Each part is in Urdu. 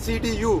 CDU,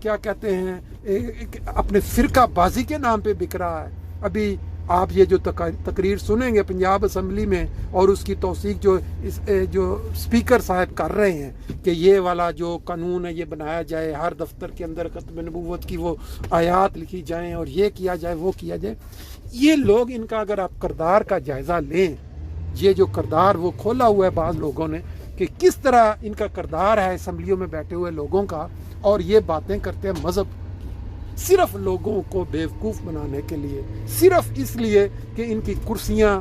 کیا کہتے ہیں اپنے فرقہ بازی کے نام پہ بک رہا ہے. ابھی آپ یہ جو تقریر سنیں گے پنجاب اسمبلی میں اور اس کی توثیق جو اسپیکر صاحب کر رہے ہیں کہ یہ والا جو قانون ہے یہ بنایا جائے، ہر دفتر کے اندر ختم نبوت کی وہ آیات لکھی جائیں اور یہ کیا جائے وہ کیا جائے، یہ لوگ ان کا اگر آپ کردار کا جائزہ لیں، یہ جو کردار وہ کھولا ہوا ہے بعض لوگوں نے کہ کس طرح ان کا کردار ہے اسمبلیوں میں بیٹھے ہوئے لوگوں کا، اور یہ باتیں کرتے ہیں مذہب کی صرف لوگوں کو بیوقوف بنانے کے لیے، صرف اس لیے کہ ان کی کرسیاں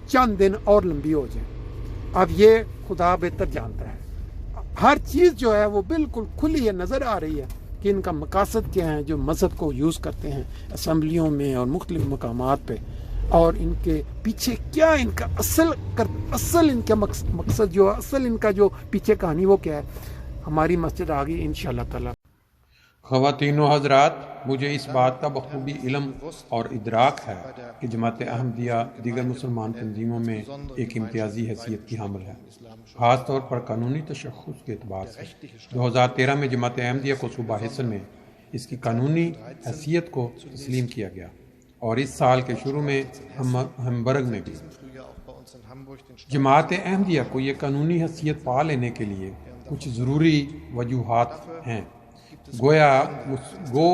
چند دن اور لمبی ہو جائیں. اب یہ خدا بہتر جانتا ہے. ہر چیز جو ہے وہ بالکل کھلی ہے، نظر آ رہی ہے کہ ان کا مقاصد کیا ہیں جو مذہب کو یوز کرتے ہیں اسمبلیوں میں اور مختلف مقامات پہ، اور ان کے پیچھے کیا ان کا اصل ان کا مقصد جو اصل ان کا جو پیچھے کہانی وہ کیا ہے. ہماری مسجد آ گئی انشاءاللہ تعالی. خواتین و حضرات، مجھے اس بات کا بخوبی علم اور ادراک ہے کہ جماعت احمدیہ دیگر مسلمان تنظیموں میں ایک امتیازی حیثیت کی حامل ہے، خاص طور پر قانونی تشخص کے اعتبار سے. 2013 میں جماعت احمدیہ کو صوبہ حسن میں اس کی قانونی حیثیت کو تسلیم کیا گیا، اور اس سال کے شروع میں ہمبرگ میں بھی. جماعت احمدیہ کو یہ قانونی حیثیت پا لینے کے لیے کچھ ضروری وجوہات ہیں. گو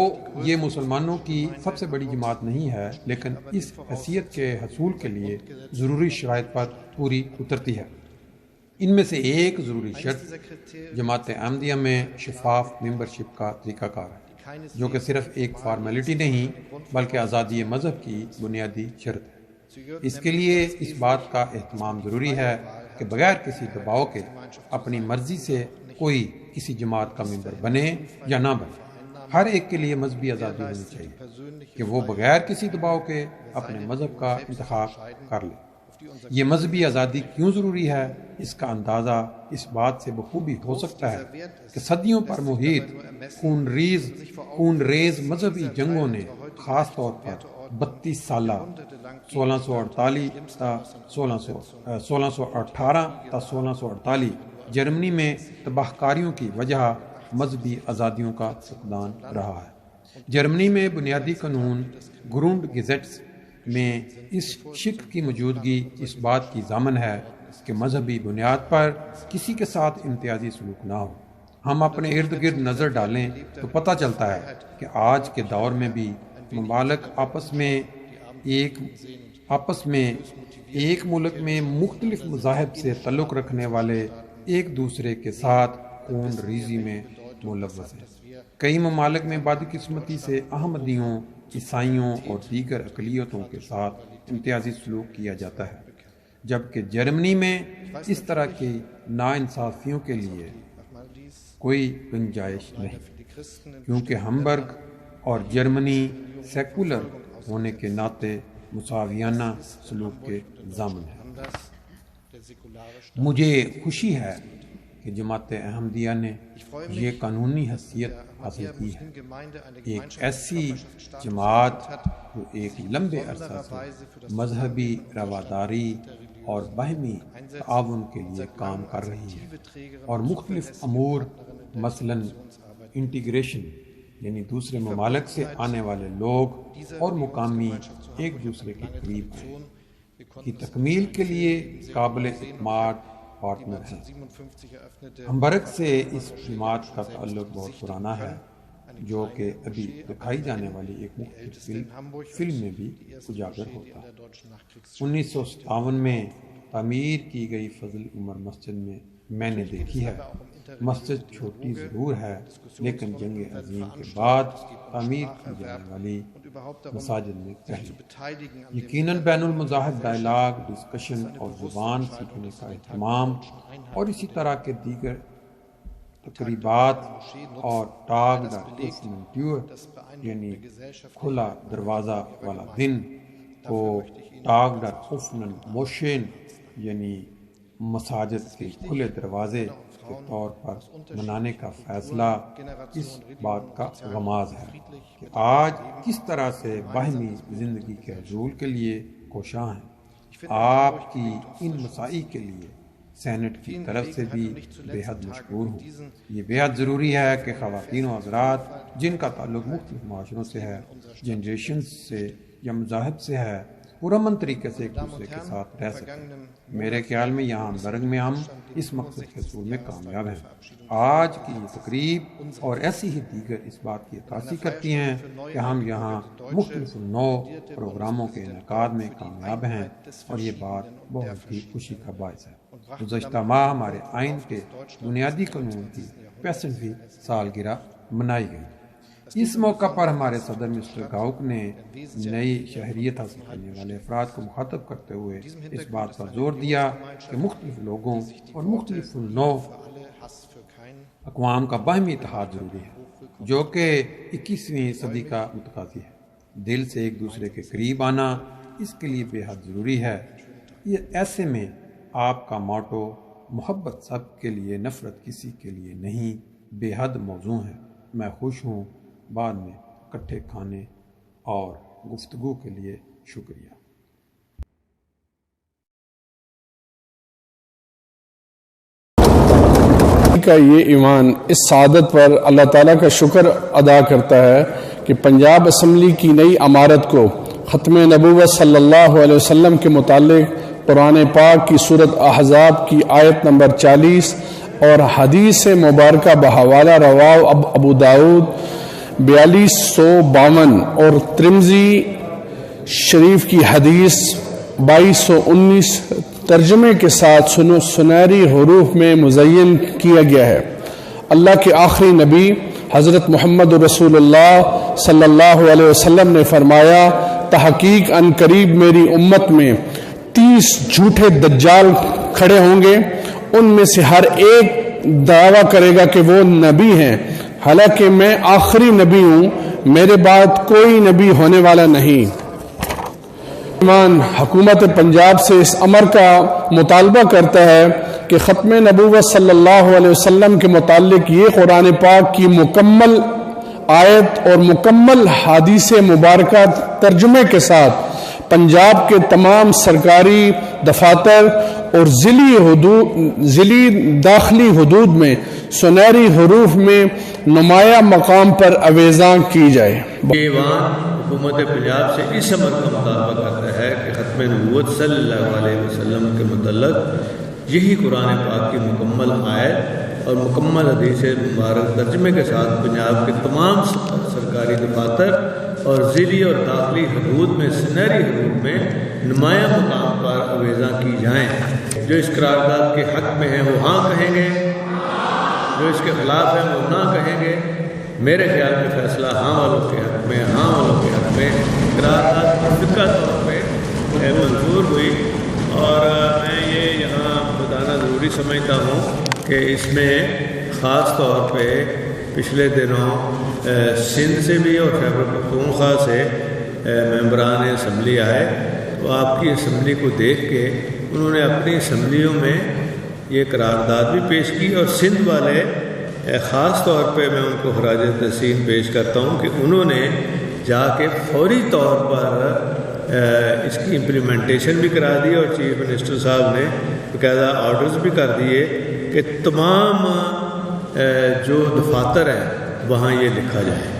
یہ مسلمانوں کی سب سے بڑی جماعت نہیں ہے، لیکن اس حیثیت کے حصول کے لیے ضروری شرائط پر پوری اترتی ہے. ان میں سے ایک ضروری شرط جماعت احمدیہ میں شفاف ممبرشپ کا طریقہ کار ہے، جو کہ صرف ایک فارمیلٹی نہیں بلکہ آزادی مذہب کی بنیادی شرط ہے. اس کے لیے اس بات کا اہتمام ضروری ہے کہ بغیر کسی دباؤ کے اپنی مرضی سے کوئی کسی جماعت کا ممبر بنے یا نہ بنے. ہر ایک کے لیے مذہبی آزادی ہونی چاہیے کہ وہ بغیر کسی دباؤ کے اپنے مذہب کا انتخاب کر لے. یہ مذہبی آزادی کیوں ضروری ہے، اس کا اندازہ اس بات سے بخوبی ہو سکتا ہے کہ صدیوں پر محیط خون ریز مذہبی جنگوں نے خاص طور پر 32 سالہ 1648 تا 1648 جرمنی میں تباہ کاریوں کی وجہ مذہبی آزادیوں کا فقدان رہا ہے. جرمنی میں بنیادی قانون گرونڈ گیزٹس میں اس شک کی موجودگی اس بات کی ضامن ہے کہ مذہبی بنیاد پر کسی کے ساتھ امتیازی سلوک نہ ہو. ہم اپنے ارد گرد نظر ڈالیں تو پتہ چلتا ہے کہ آج کے دور میں بھی ممالک آپس میں ایک ملک میں مختلف مذاہب سے تعلق رکھنے والے ایک دوسرے کے ساتھ خون ریزی میں ملوث ہیں. کئی ممالک میں بدقسمتی سے احمدیوں، عیسائیوں اور دیگر اقلیتوں کے ساتھ امتیازی سلوک کیا جاتا ہے، جبکہ جرمنی میں اس طرح کی ناانصافیوں کے لیے کوئی گنجائش نہیں، کیونکہ ہمبرگ اور جرمنی سیکولر ہونے کے ناطے مساویانہ سلوک کے ضامن ہے. مجھے خوشی ہے کہ جماعت احمدیہ نے یہ قانونی حیثیت حاصل کی ہے، ایک ایسی جماعت جو ایک لمبے عرصہ سے مذہبی رواداری اور باہمی تعاون کے لیے کام کر رہی ہے اور مختلف امور مثلاً انٹیگریشن یعنی دوسرے ممالک سے آنے والے لوگ اور مقامی ایک دوسرے کے قریب ہیں کی تکمیل کے لیے قابل اعتماد پارٹنر ہیں. ہمبرگ سے اس جماعت کا تعلق بہت پرانا ہے، جو کہ ابھی دکھائی جانے والی ایک مختلف فلم میں بھی اجاگر ہوتا ہے. 1957 میں تعمیر کی گئی فضل عمر مسجد میں نے دیکھی ہے. مسجد چھوٹی ضرور ہے، لیکن جنگ عظیم کے بعد تعمیر کی جانے والی مساجد میں پہلی. یقیناً بین المذاہب ڈائلاگ، ڈسکشن اور زبان سیکھنے کا اہتمام اور اسی طرح کے دیگر تقریبات اور ٹاگ دا ٹیور یعنی کھلا دروازہ والا دن کو ٹاگ دا اوفنن موشن یعنی مساجد کے کھلے دروازے کے طور پر منانے کا فیصلہ اس بات کا غماز ہے کہ آج کس طرح سے باہمی زندگی کے حصول کے لیے کوشاں ہیں. آپ کی ان مساعی کے لیے سینٹ کی طرف سے بھی بے حد مشکور ہوں۔ یہ بے حد ضروری ہے کہ خواتین و حضرات جن کا تعلق مختلف معاشروں سے ہے، جنریشن سے یا مذاہب سے ہے، پرامن طریقے سے ایک دوسرے کے ساتھ رہ سکیں۔ میرے خیال میں یہاں درگ میں ہم اس مقصد کے حصول میں کامیاب ہیں۔ آج کی یہ تقریب اور ایسی ہی دیگر اس بات کی عکاسی کرتی ہیں کہ ہم یہاں مختلف نوع پروگراموں کے انعقاد میں کامیاب ہیں، اور یہ بات بہت ہی خوشی کا باعث ہے۔ گزشتہ ماہ ہمارے آئین کے بنیادی قانون کی 65ویں سالگرہ منائی گئی۔ اس موقع پر ہمارے صدر مسٹر گاؤک نے نئی شہریت حاصل کرنے والے افراد کو مخاطب کرتے ہوئے اس بات پر زور دیا کہ مختلف لوگوں اور مختلف نوع اقوام کا باہمی اتحاد ضروری ہے، جو کہ 21ویں صدی کا متقاضی ہے۔ دل سے ایک دوسرے کے قریب آنا اس کے لیے بے حد ضروری ہے۔ یہ ایسے میں آپ کا موٹو محبت سب کے لیے، نفرت کسی کے لیے نہیں بے حد موزوں ہے۔ میں خوش ہوں۔ بعد میں اکٹھے کھانے اور گفتگو کے لیے شکریہ۔ کا یہ ایمان اس سعادت پر اللہ تعالیٰ کا شکر ادا کرتا ہے کہ پنجاب اسمبلی کی نئی عمارت کو ختم نبوت صلی اللہ علیہ وسلم کے متعلق قرآن پاک کی سورۃ احزاب کی آیت نمبر 40 اور حدیث مبارکہ بحوالہ رواہ ابو داؤد 4252 اور ترمذی شریف کی حدیث 2219 ترجمے کے ساتھ سنہری حروف میں مزین کیا گیا ہے۔ اللہ کے آخری نبی حضرت محمد رسول اللہ صلی اللہ علیہ وسلم نے فرمایا، تحقیق ان قریب میری امت میں 30 جھوٹے دجال کھڑے ہوں گے، ان میں سے ہر ایک دعویٰ کرے گا کہ وہ نبی ہیں، حالانکہ میں آخری نبی ہوں، میرے بعد کوئی نبی ہونے والا نہیں۔ حکومت پنجاب سے اس امر کا مطالبہ کرتا ہے کہ ختم نبوت صلی اللہ علیہ وسلم کے متعلق یہ قرآن پاک کی مکمل آیت اور مکمل حدیث مبارکہ ترجمے کے ساتھ پنجاب کے تمام سرکاری دفاتر اور ضلعی داخلی حدود میں سنہری حروف میں نمایاں مقام پر اویزاں کی جائے۔ ایوان حکومت پنجاب سے اس امر کا مطالبہ کرتا ہے کہ ختم نبوت صلی اللہ علیہ وسلم کے متعلق یہی قرآن پاک کی مکمل آیت اور مکمل حدیث مبارک ترجمے کے ساتھ پنجاب کے تمام سرکاری دفاتر اور ضلعی اور داخلی حدود میں سنہری حروف میں نمایاں مقام پر اویزاں کی جائیں۔ جو اس قرارداد کے حق میں ہیں وہ ہاں کہیں گے، جو اس کے خلاف ہیں وہ نہ کہیں گے۔ میرے خیال میں فیصلہ ہاں والوں کے حق میں، ہاں والوں کے حق میں قرارداد منطقہ طور پہ منظور ہوئی، اور میں یہ یہاں بتانا ضروری سمجھتا ہوں کہ اس میں خاص طور پہ پچھلے دنوں سندھ سے بھی اور خیبر پختونخوا سے ممبران اسمبلی آئے، تو آپ کی اسمبلی کو دیکھ کے انہوں نے اپنی اسمبلیوں میں یہ قرارداد بھی پیش کی، اور سندھ والے خاص طور پہ میں ان کو خراج تحسین پیش کرتا ہوں کہ انہوں نے جا کے فوری طور پر اس کی امپلیمنٹیشن بھی کرا دی، اور چیف منسٹر صاحب نے باقاعدہ آرڈرز بھی کر دیے کہ تمام جو دفاتر ہیں وہاں یہ لکھا جائے۔